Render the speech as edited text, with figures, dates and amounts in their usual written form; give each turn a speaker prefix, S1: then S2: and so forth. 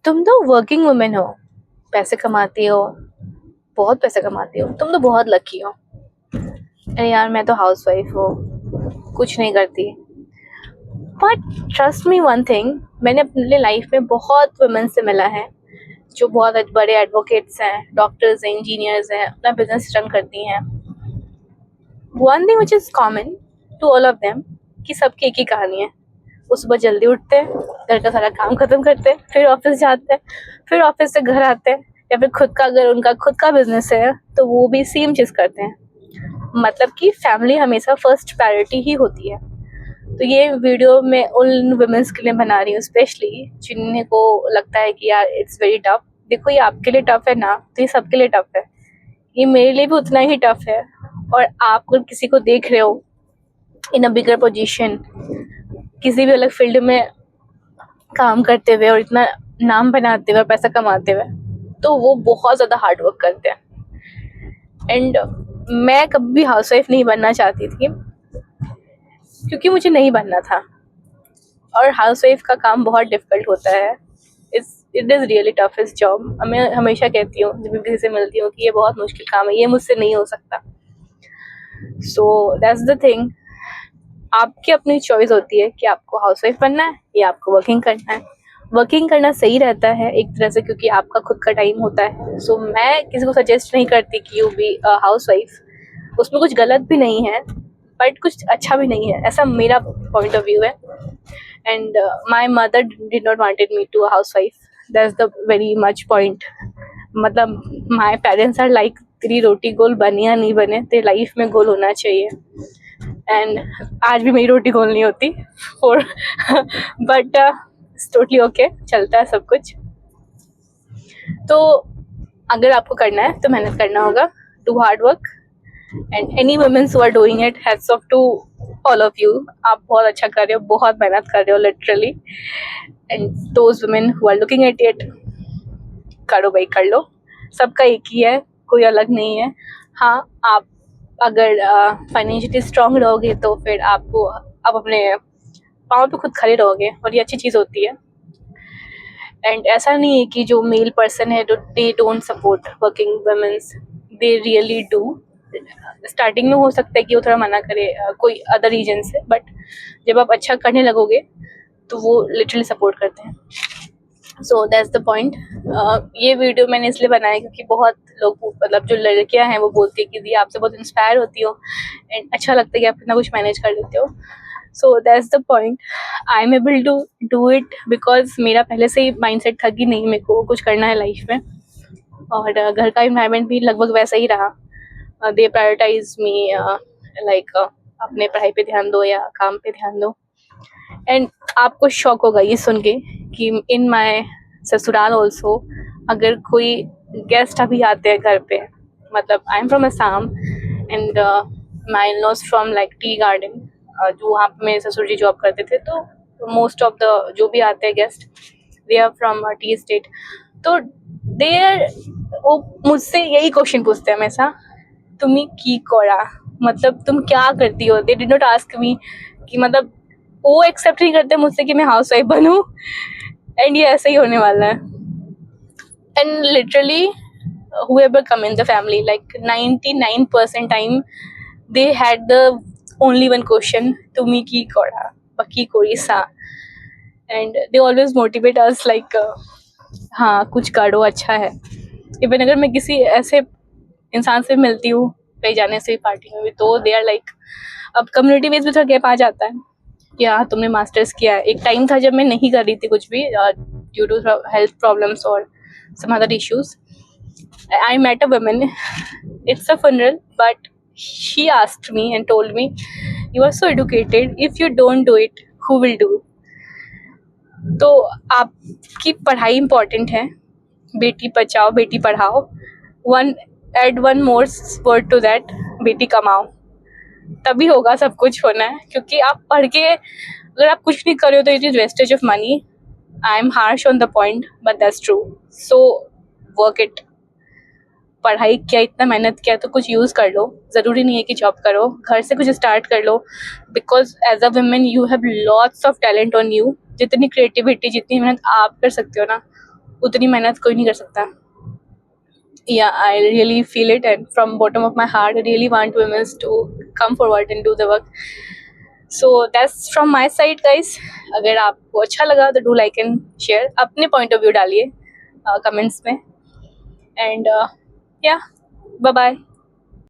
S1: तुम तो working women हो, पैसे कमाती हो, बहुत पैसे कमाती हो, तुम तो बहुत लकी हो। अरे यार, मैं तो हाउसवाइफ हूँ, कुछ नहीं करती। But trust me one thing, मैंने अपने लाइफ में बहुत वुमेन से मिला है जो बहुत बड़े एडवोकेट्स हैं, डॉक्टर्स हैं, इंजीनियर्स हैं, अपना बिजनेस रन करती हैं। One thing which is common to all of them कि सबकी एक ही कहानी है। वो सुबह जल्दी उठते हैं, घर का सारा काम खत्म करते हैं, फिर ऑफिस जाते हैं, फिर ऑफिस से घर आते हैं, या फिर खुद का अगर उनका खुद का बिजनेस है तो वो भी सेम चीज़ करते हैं। मतलब कि फैमिली हमेशा फर्स्ट प्रायोरिटी ही होती है। तो ये वीडियो मैं उन वुमेन्स के लिए बना रही हूँ, स्पेशली जिन्हें को लगता है कि यार इट्स वेरी टफ। देखो, ये आपके लिए टफ है ना, तो ये सबके लिए टफ है, ये मेरे लिए भी उतना ही टफ है। और आप अगर किसी को देख रहे हो इन अ बिगर पोजीशन, किसी भी अलग फील्ड में काम करते हुए और इतना नाम बनाते हुए, पैसा कमाते हुए, तो वो बहुत ज़्यादा हार्ड वर्क करते हैं। एंड मैं कभी भी हाउसवाइफ नहीं बनना चाहती थी, क्योंकि मुझे नहीं बनना था। और हाउसवाइफ का काम बहुत डिफिकल्ट होता है, it is really toughest job. मैं हमेशा कहती हूँ जब भी किसी से मिलती हूँ कि ये बहुत मुश्किल काम है, ये मुझसे नहीं हो सकता। सो दैट्स द थिंग, आपकी अपनी चॉइस होती है कि आपको हाउसवाइफ बनना है या आपको वर्किंग करना है। वर्किंग करना सही रहता है एक तरह से, क्योंकि आपका खुद का टाइम होता है। सो मैं किसी को सजेस्ट नहीं करती कि यू बी हाउसवाइफ। उसमें कुछ गलत भी नहीं है, बट कुछ अच्छा भी नहीं है, ऐसा मेरा पॉइंट ऑफ व्यू है। And my mother did not wanted me to a housewife, that's the very much point. मतलब माई पेरेंट्स आर लाइक, तेरी रोटी गोल बने या नहीं बने, तेरी लाइफ में गोल होना चाहिए। एंड आज भी मेरी रोटी गोल नहीं होती और बट टोटली ओके, चलता है सब कुछ। तो अगर आपको करना है तो मेहनत करना होगा, do hard work. And any womens who are doing it, hats off to all of you. आप बहुत अच्छा कर रहे हो, बहुत मेहनत कर रहे हो literally. And those women who are looking at it, करो भाई, कर लो। सबका एक ही है, कोई अलग नहीं है। हाँ, आप अगर फाइनेंशियली स्ट्रांग रहोगे तो फिर आप अपने पाँव पे खुद खड़े रहोगे, और ये अच्छी चीज़ होती है। एंड ऐसा नहीं है कि जो मेल पर्सन है they don't support working womens, they really do. Starting में हो सकता है कि वो थोड़ा मना करे कोई अदर रीजन से, बट जब आप अच्छा करने लगोगे तो वो लिटरली सपोर्ट करते हैं। सो दैट्स द पॉइंट। ये वीडियो मैंने इसलिए बनाया क्योंकि बहुत लोग, मतलब जो लड़कियां हैं, वो बोलती है कि दी आपसे बहुत इंस्पायर होती हो एंड अच्छा लगता है कि आप इतना कुछ मैनेज कर लेते हो। So that's the point, I am able to do it because मेरा पहले से ही माइंडसेट था कि नहीं, मेरे को कुछ करना है लाइफ में। और घर का इन्वायरमेंट भी लगभग वैसा ही रहा। दे प्रायोरिटाइज मी, लाइक अपने पढ़ाई पे ध्यान दो या काम पे ध्यान दो। एंड आपको शौक होगा ये सुन के कि इन माय ससुराल ऑल्सो, अगर कोई गेस्ट अभी आते हैं घर पे, मतलब I am from Assam and my in laws from like tea garden, जो वहाँ पे मेरे ससुर जी जॉब करते थे। तो मोस्ट ऑफ द जो भी आते हैं guest, they are from tea state. तो देर वो मुझसे यही क्वेश्चन पूछते हैं हमेशा, तुम्हें की कोरा, मतलब तुम क्या करती हो। They did not ask me कि, मतलब वो एक्सेप्ट नहीं करते मुझसे कि मैं हाउस वाइफ बनूं। एंड ये ऐसे ही होने वाला है। And literally whoever come in the family, like 99% time they had the only one question, tumi ki kora baki kori sa। and they always motivate us like हाँ कुछ करो, अच्छा है। इवन अगर मैं किसी ऐसे इंसान से मिलती हूँ कहीं जाने से, पार्टी में भी, तो दे आर लाइक, अब कम्युनिटी बेस में थोड़ा गैप आ जाता है कि हाँ तुमने मास्टर्स किया है। एक टाइम था जब मैं नहीं कर रही थी कुछ भी ड्यू टू हेल्थ प्रॉब्लम्स और some other issues. I met a woman, it's a funeral, but she asked me and told me, you are so educated, if you don't do it, who will do? तो आपकी पढ़ाई important है, बेटी बचाओ बेटी पढ़ाओ। Add one more word to that, बेटी कमाओ, तभी होगा सब कुछ होना है। क्योंकि आप पढ़ के अगर आप कुछ नहीं कर रहे हो तो it is wastage of money. I am harsh on the point but that's true. So work it, पढ़ाई किया, इतना मेहनत किया तो कुछ यूज़ कर लो। ज़रूरी नहीं है कि जॉब करो, घर से कुछ स्टार्ट कर लो। Because as a women you have lots of talent on you. जितनी क्रिएटिविटी, जितनी मेहनत आप कर सकते हो ना, उतनी मेहनत कोई नहीं कर सकता. Yeah, I really feel it, and from bottom of my heart, I really want women to come forward and do the work. So that's from my side, guys. अगर आपको अच्छा लगा तो do like and share. अपने point of view डालिए comments में. And yeah, bye bye.